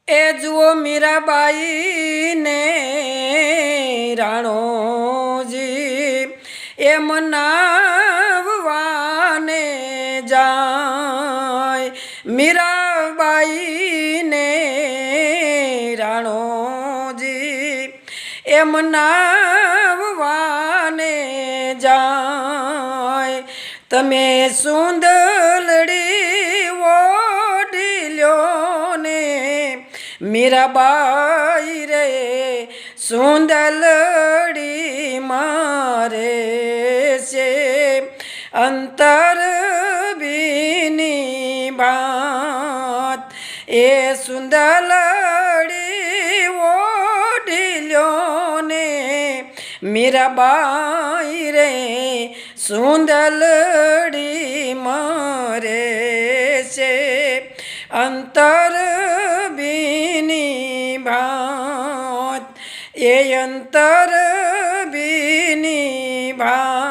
એ જુઓ મીરાબાઈ ને રાણોજી એમ નાવવાને જાય મીરાબાઈ ને રાણોજી એમ નાવવાને જાય તમે સુંદરડી ઓઢી લ્યો ને મીરાબાઈ રે સુંદરડી મારે છે અંતર બીની બાત એ સુંદરડી ઓઢી લ્યો ને મીરાબાઈ રે સુંદરડી મારે છે અંતર બીની ભાત એ અંતર બીની ભાત।